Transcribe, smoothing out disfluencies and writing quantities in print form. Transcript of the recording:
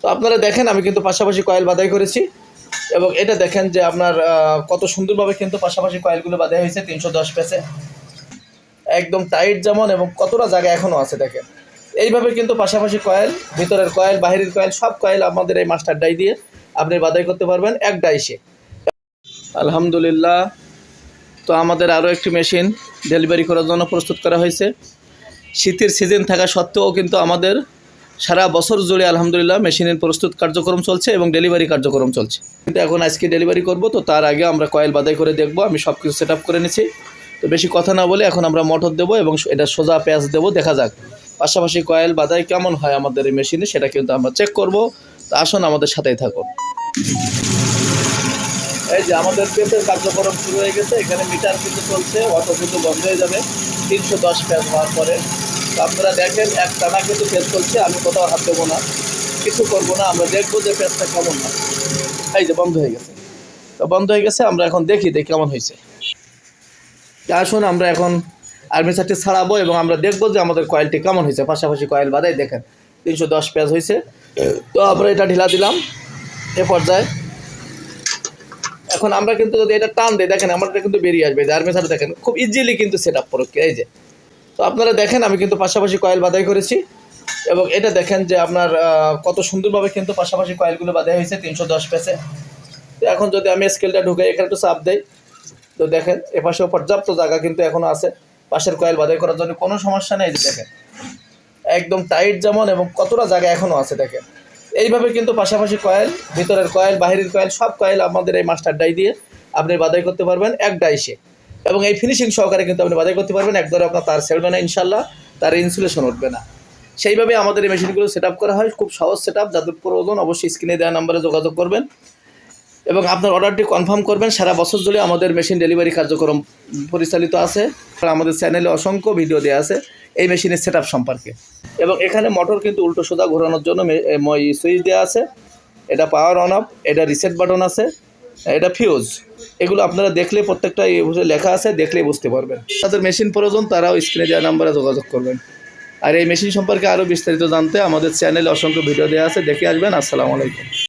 তো আপনারা দেখেন আমি কিন্তু পাশাপাশি কয়েল বাঁধাই করেছি এবং এটা দেখেন যে আপনার কত সুন্দরভাবে কিন্তু পাশাপাশি কয়েলগুলো বাঁধা হয়েছে 310 পেসে একদম টাইট যেমন এবং কতটা জায়গা এখনও আছে দেখেন। এইভাবে কিন্তু পাশাপাশি কয়েল, ভিতরের কয়েল, বাহিরের কয়েল, সব কয়েল আমাদের এই মাস্টার ডাই দিয়ে আপনি বাঁধাই করতে পারবেন এক ডাইসে। আলহামদুলিল্লাহ। তো আমাদের আরও একটি মেশিন ডেলিভারি করার জন্য প্রস্তুত করা হয়েছে। শীতের সিজন থাকা সত্ত্বেও কিন্তু আমাদের সারা বছর জুড়ে আলহামদুলিল্লাহ মেশিনের প্রস্তুত কার্যক্রম চলছে এবং ডেলিভারি কার্যক্রম চলছে। কিন্তু এখন আজকে ডেলিভারি করব, তো তার আগে আমরা কয়েল বাঁধাই করে দেখব। আমি সব কিছু সেট আপ করে নিয়েছি। তো বেশি কথা না বলে এখন আমরা মোটর দেবো এবং এটা সোজা প্যাঁচ দেবো, দেখা যাক পাশাপাশি কয়েল বাঁধাই কেমন হয় আমাদের এই মেশিনে, সেটা কিন্তু আমরা চেক করব। তো আসুন আমাদের সাথেই থাকুন। এই যে আমাদের পেঁচের কার্যক্রম শুরু হয়ে গেছে। এখানে মিটার কিন্তু চলছে, অটো কিন্তু বন্ধ হয়ে যাবে 310 প্যাঁচ হওয়ার পরে। তো আপনারা দেখেন এক টানা কিন্তু পেঁচ চলছে। আমি কোথাও হাত দেবো না, কিছু করবো না, আমরা দেখবো যে পেঁচটা কেমন হয়। এই যে বন্ধ হয়ে গেছে। তো বন্ধ হয়ে গেছে, আমরা এখন দেখি কেমন হয়েছে। আসুন আমরা এখন আর্মেচারটি ছাড়াবো এবং আমরা দেখবো যে আমাদের কয়েলটি কেমন হয়েছে। পাশাপাশি কয়েল বাঁধাই দেখেন 310 প্যাঁচ হয়েছে। তো আমরা এটা ঢিলা দিলাম এ পর্যায়ে। এখন আমরা কিন্তু যদি এটা টান দিই দেখেন আমাদের কিন্তু বেরিয়ে আসবে। আর্মেচার দেখেন খুব ইজিলি কিন্তু সেট আপ করো এই যে। তো আপনারা দেখেন আমি কিন্তু পাশাপাশি কয়েল বাঁধাই করেছি এবং এটা দেখেন যে আপনার কত সুন্দরভাবে কিন্তু পাশাপাশি কয়েলগুলো বাঁধা হয়েছে 310 পেসে। তো এখন যদি আমি স্কেলটা ঢুকাই, এখানে একটু চাপ দেই, তো দেখেন এপাশেও পর্যাপ্ত জায়গা কিন্তু এখনও আছে পাশের কয়েল বাঁধাই করার জন্য, কোনো সমস্যা নেই। যে দেখেন একদম টাইট যেমন এবং কতটা জায়গা এখনও আছে দেখেন। এইভাবে কিন্তু পাশাপাশি কয়েল, ভিতরের কয়েল, বাহিরের কয়েল, সব কয়েল আমাদের এই মাস্টার ডাই দিয়ে আপনি বাঁধাই করতে পারবেন এক ডাইসে এবং এই ফিনিশিং সহকারে কিন্তু আপনি বাঁধাই করতে পারবেন। একদরে আপনার তার সেলবে না ইনশাল্লাহ, তার ইনসুলেশন উঠবে না। সেইভাবে আমাদের এই মেশিনগুলো সেট আপ করা হয়, খুব সহজ সেট আপ। যাদের প্রয়োজন অবশ্যই স্ক্রিনে দেওয়া নাম্বারে যোগাযোগ করবেন এবং আপনার অর্ডারটি কনফার্ম করবেন। সারা বছর জুড়ে আমাদের মেশিন ডেলিভারি কার্যক্রম পরিচালিত আছে। আমাদের চ্যানেলে অসংখ্য ভিডিও দেওয়া আছে এই মেশিনের সেট আপ সম্পর্কে এবং এখানে মোটর কিন্তু উল্টো সোজা ঘোরানোর জন্য সুইচ দেওয়া আছে। এটা পাওয়ার অন অফ, এটা রিসেট বাটন আছে, এটা ফিউজ। এগুলো আপনারা দেখলে প্রত্যেকটা লেখা আছে, দেখলেই বুঝতে পারবেন। তাদের মেশিন প্রয়োজন তারাও স্ক্রিনে দেওয়া নাম্বারে যোগাযোগ করবেন। আর এই মেশিন সম্পর্কে আরও বিস্তারিত জানতে আমাদের চ্যানেলে অসংখ্য ভিডিও দেওয়া আছে, দেখে আসবেন। আসসালামু আলাইকুম।